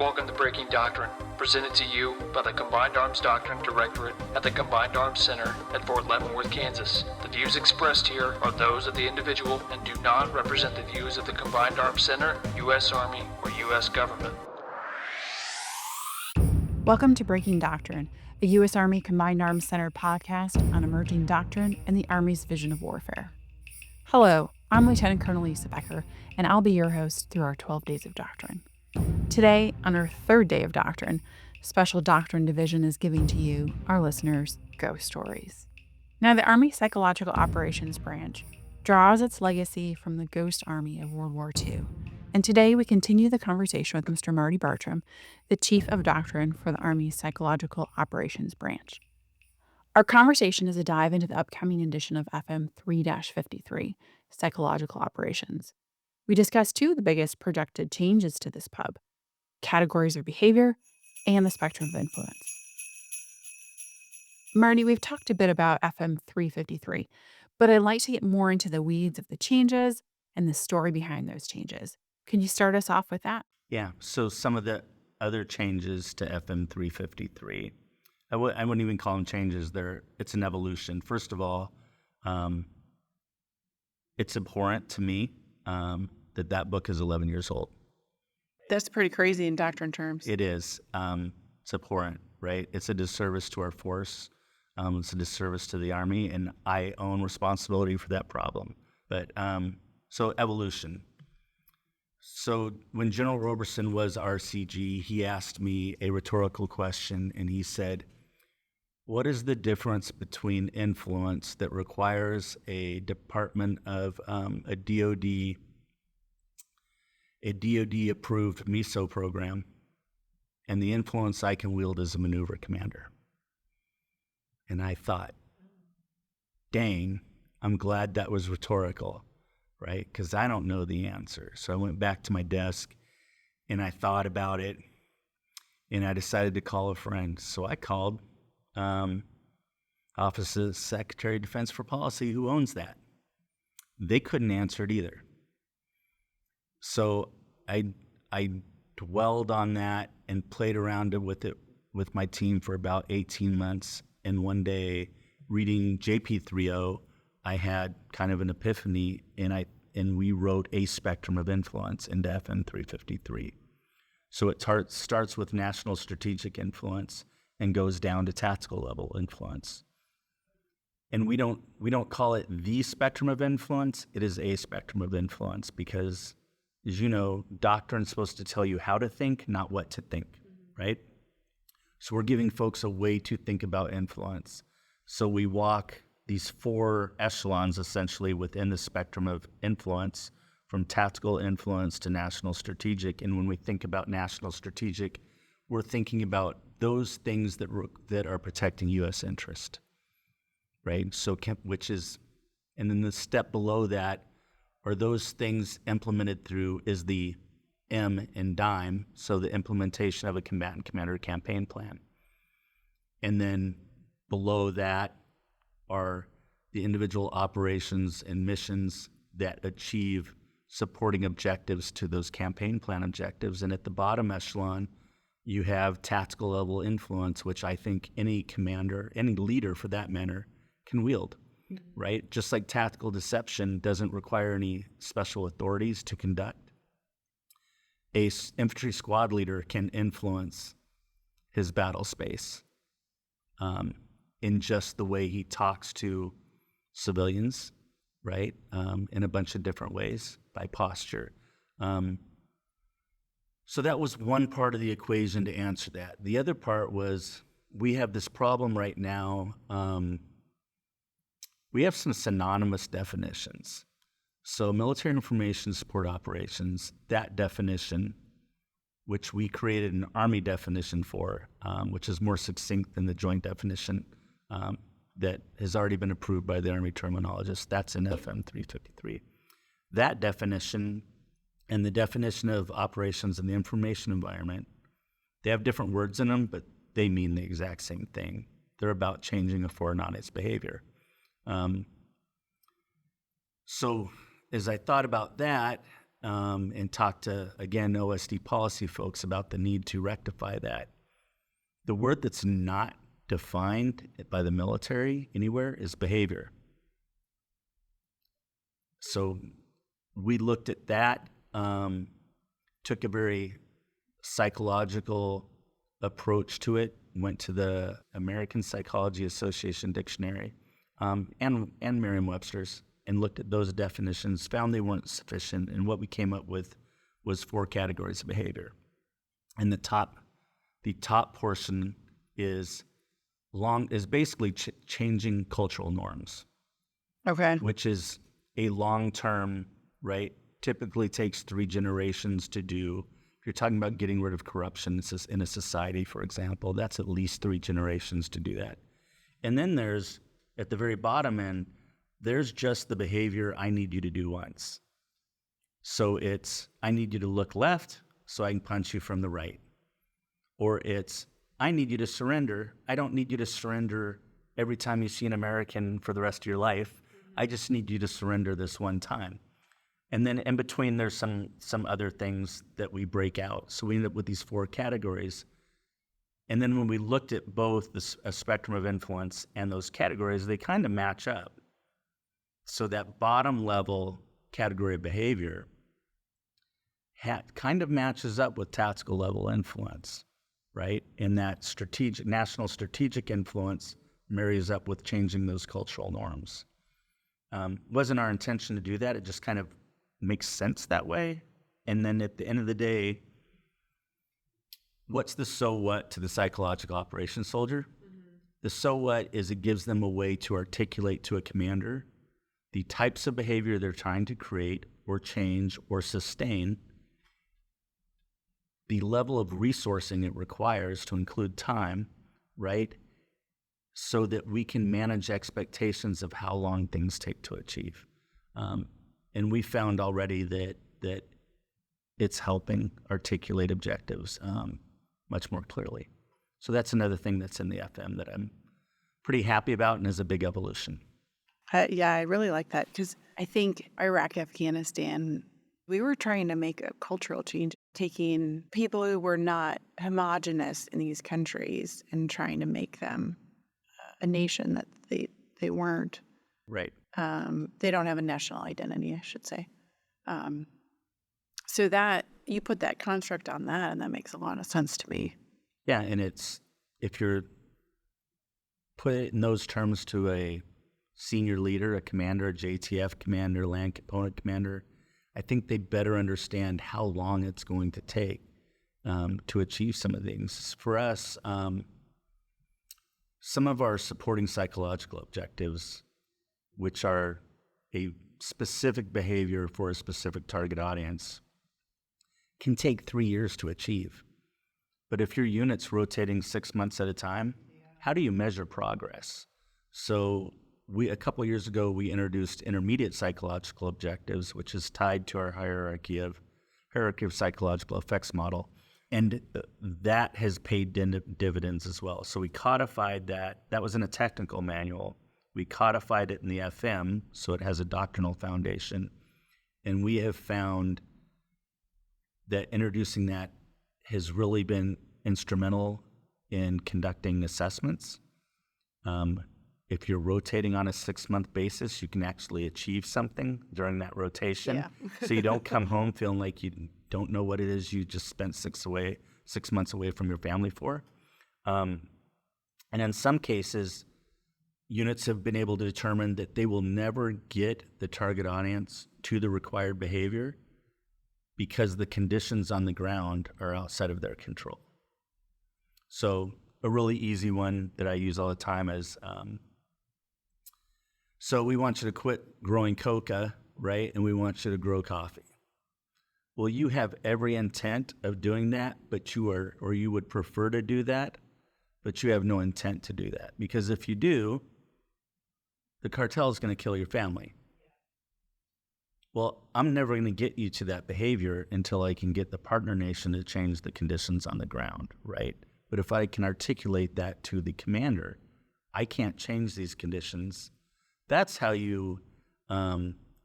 Welcome to Breaking Doctrine, presented to you by the Combined Arms Doctrine Directorate at the Combined Arms Center at Fort Leavenworth, Kansas. The views expressed here are those of the individual and do not represent the views of the Combined Arms Center, U.S. Army, or U.S. government. Welcome to Breaking Doctrine, a U.S. Army Combined Arms Center podcast on emerging doctrine and the Army's vision of warfare. Hello, I'm Lieutenant Colonel Lisa Becker, and I'll be your host through our 12 Days of Doctrine. Today, on our third day of Doctrine, Special Doctrine Division is giving to you, our listeners, ghost stories. Now, the Army Psychological Operations Branch draws its legacy from the Ghost Army of World War II, and today we continue the conversation with Mr. Marty Bartram, the Chief of Doctrine for the Army Psychological Operations Branch. Our conversation is a dive into the upcoming edition of FM 3-53, Psychological Operations. We discuss two of the biggest projected changes to this pub: categories of behavior and the spectrum of influence. Marty, we've talked a bit about FM 353, but I'd like to get more into the weeds of the changes and the story behind those changes. Can you start us off with that? Yeah, so some of the other changes to FM 353, I wouldn't even call them changes. It's an evolution. First of all, it's abhorrent to me that book is 11 years old. That's pretty crazy in doctrine terms. It is. It's abhorrent, right? It's a disservice to our force. It's a disservice to the Army, and I own responsibility for that problem. But so evolution. So when General Roberson was RCG, he asked me a rhetorical question, and he said, what is the difference between influence that requires a department of a DOD-approved MISO program and the influence I can wield as a maneuver commander? And I thought, dang, I'm glad that was rhetorical, right? Because I don't know the answer. So I went back to my desk and I thought about it and I decided to call a friend. So I called Office of Secretary of Defense for Policy, who owns that. They couldn't answer it either. So I dwelled on that and played around with it with my team for about 18 months. And one day, reading JP30, I had kind of an epiphany, and we wrote a spectrum of influence into FM 353. So it starts with national strategic influence and goes down to tactical level influence. And we don't call it the spectrum of influence. It is a spectrum of influence because, as you know, doctrine's supposed to tell you how to think, not what to think, right? So we're giving folks a way to think about influence. So we walk these four echelons essentially within the spectrum of influence, from tactical influence to national strategic. And when we think about national strategic, we're thinking about those things that are protecting U.S. interest, right? So and then the step below that are those things implemented through is the M in DIME, so the implementation of a combatant commander campaign plan. And then below that are the individual operations and missions that achieve supporting objectives to those campaign plan objectives. And at the bottom echelon, you have tactical level influence, which I think any commander, any leader for that matter, can wield, right? Just like tactical deception doesn't require any special authorities to conduct. A infantry squad leader can influence his battle space in just the way he talks to civilians, right? In a bunch of different ways by posture. So that was one part of the equation to answer that. The other part was we have this problem right now. We have some synonymous definitions. So military information support operations, that definition, which we created an Army definition for, which is more succinct than the joint definition that has already been approved by the Army terminologist. That's in FM 353. That definition and the definition of operations in the information environment, they have different words in them, but they mean the exact same thing. They're about changing a foreign on-its behavior. So as I thought about that, and talked to, again, OSD policy folks about the need to rectify that. The word that's not defined by the military anywhere is behavior. So we looked at that, took a very psychological approach to it, went to the American Psychology Association dictionary and Merriam-Webster's, and looked at those definitions, found they weren't sufficient, and what we came up with was 4 categories of behavior. And the top portion is basically changing cultural norms. Okay. Which is a long-term, right? Typically takes 3 generations to do. If you're talking about getting rid of corruption in a society, for example, that's at least 3 generations to do that. And then there's, at the very bottom end, there's just the behavior I need you to do once. So it's, I need you to look left so I can punch you from the right. Or it's, I need you to surrender. I don't need you to surrender every time you see an American for the rest of your life. I just need you to surrender this one time. And then in between, there's some other things that we break out. So we end up with these 4 categories. And then when we looked at both a spectrum of influence and those categories, they kind of match up. So that bottom level category of behavior kind of matches up with tactical level influence, right? And that national strategic influence marries up with changing those cultural norms. Wasn't our intention to do that. It just kind of makes sense that way. And then at the end of the day, what's the so what to the psychological operations soldier? Mm-hmm. The so what is it gives them a way to articulate to a commander the types of behavior they're trying to create or change or sustain, the level of resourcing it requires to include time, right? So that we can manage expectations of how long things take to achieve. And we found already that it's helping articulate objectives much more clearly. So that's another thing that's in the FM that I'm pretty happy about and is a big evolution. Yeah, I really like that because I think Iraq, Afghanistan, we were trying to make a cultural change, taking people who were not homogenous in these countries and trying to make them a nation that they weren't. Right. They don't have a national identity, I should say. So that you put that construct on that, and that makes a lot of sense to me. Yeah, and it's, if you're put it in those terms to a senior leader, a commander, a JTF commander, land component commander, I think they better understand how long it's going to take to achieve some of things. For us, some of our supporting psychological objectives, which are a specific behavior for a specific target audience, can take 3 years to achieve. But if your unit's rotating 6 months at a time, how do you measure progress? So a couple of years ago, we introduced intermediate psychological objectives, which is tied to our hierarchy of psychological effects model. And that has paid dividends as well. So we codified that. That was in a technical manual. We codified it in the FM, so it has a doctrinal foundation. And we have found that introducing that has really been instrumental in conducting assessments. If you're rotating on a 6-month basis, you can actually achieve something during that rotation. Yeah. So you don't come home feeling like you don't know what it is you just spent 6 months away from your family for. And in some cases, units have been able to determine that they will never get the target audience to the required behavior because the conditions on the ground are outside of their control. So a really easy one that I use all the time is, so we want you to quit growing coca, right? And we want you to grow coffee. Well, you have every intent of doing that, but you would prefer to do that, but you have no intent to do that. Because if you do, the cartel is going to kill your family. Well, I'm never going to get you to that behavior until I can get the partner nation to change the conditions on the ground, right? But if I can articulate that to the commander, I can't change these conditions. That's how you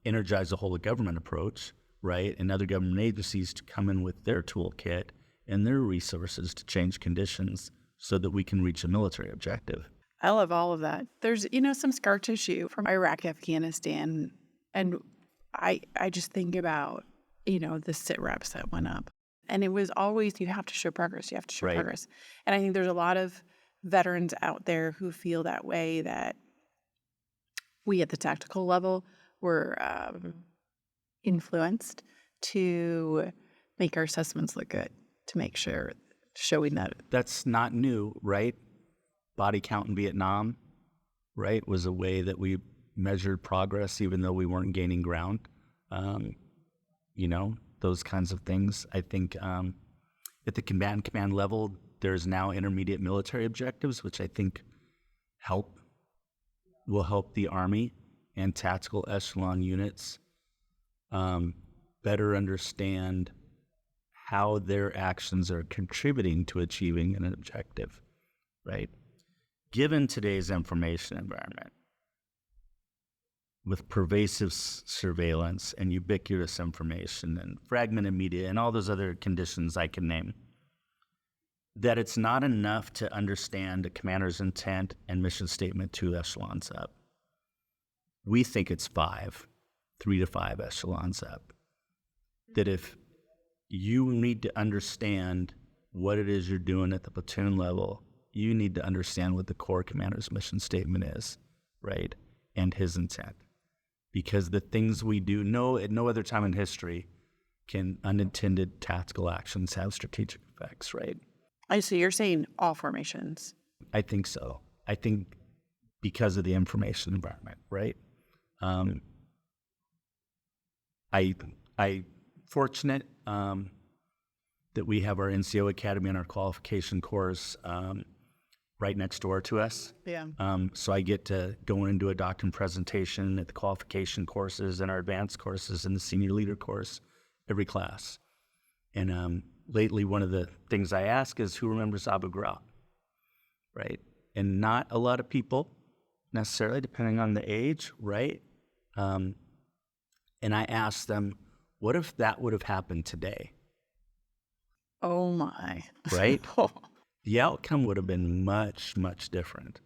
energize a whole of government approach, right, and other government agencies to come in with their toolkit and their resources to change conditions so that we can reach a military objective. I love all of that. There's, some scar tissue from Iraq, Afghanistan. And I just think about, the sit reps that went up. And it was always, you have to show progress. You have to show Right. progress. And I think there's a lot of veterans out there who feel that way, that we at the tactical level were influenced to make our assessments look good, to make sure, showing that. That's not new, right? Body count in Vietnam, right, was a way that we measured progress even though we weren't gaining ground. Those kinds of things. I think at the command level, there's now intermediate military objectives, which I think will help the Army and tactical echelon units better understand how their actions are contributing to achieving an objective, right? Given today's information environment, with pervasive surveillance and ubiquitous information and fragmented media and all those other conditions I can name, that it's not enough to understand a commander's intent and mission statement 2 echelons up. We think it's 3 to 5 echelons up. That if you need to understand what it is you're doing at the platoon level, you need to understand what the Corps commander's mission statement is, right? And his intent. Because the things we do, at no other time in history can unintended tactical actions have strategic effects, right? I see. You're saying all formations. I think so. I think because of the information environment, right? I fortunate that we have our NCO Academy and our qualification course right next door to us. Yeah. So I get to go in and do a doctrine presentation at the qualification courses and our advanced courses and the senior leader course every class. And lately, one of the things I ask is, who remembers Abu Ghraib, right? And not a lot of people necessarily, depending on the age, right? And I ask them, what if that would have happened today? Oh, my. Right? The outcome would have been much, much different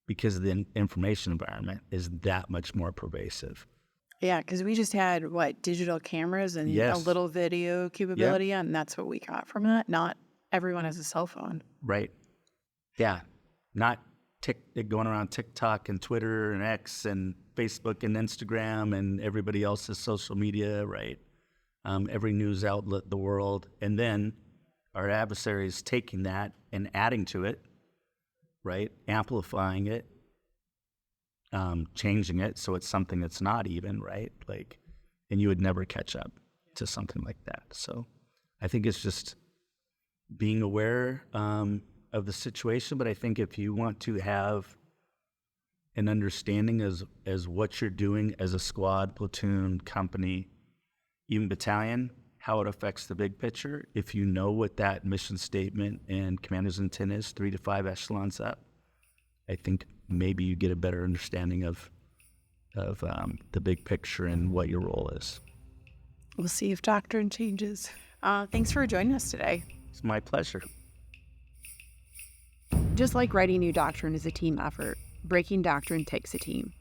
because the information environment is that much more pervasive. Yeah, because we just had, digital cameras and Yes. a little video capability, and that's what we got from that. Not everyone has a cell phone. Right. Yeah. Not going around TikTok and Twitter and X and Facebook and Instagram and everybody else's social media, right? Every news outlet in the world. And then our adversaries taking that and adding to it, right? Amplifying it, changing it so it's something that's not even, right? And you would never catch up to something like that. So I think it's just being aware of the situation, but I think if you want to have an understanding as what you're doing as a squad, platoon, company, even battalion, how it affects the big picture, if you know what that mission statement and commander's intent is 3 to 5 echelons up, I think maybe you get a better understanding of the big picture and what your role is. We'll see if doctrine changes. Thanks for joining us today. It's my pleasure. Just like writing new doctrine is a team effort, breaking doctrine takes a team.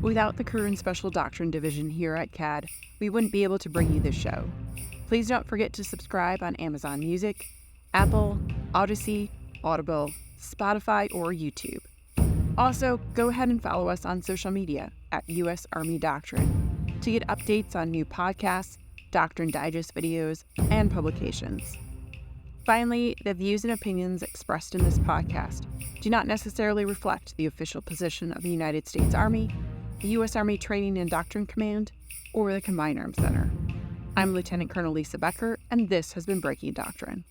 Without the crew and special doctrine division here at CAD, we wouldn't be able to bring you this show. Please don't forget to subscribe on Amazon Music, Apple, Odyssey, Audible, Spotify, or YouTube. Also, go ahead and follow us on social media at U.S. Army Doctrine to get updates on new podcasts, Doctrine Digest videos, and publications. Finally, the views and opinions expressed in this podcast do not necessarily reflect the official position of the United States Army, the U.S. Army Training and Doctrine Command, or the Combined Arms Center. I'm Lieutenant Colonel Lisa Becker, and this has been Breaking Doctrine.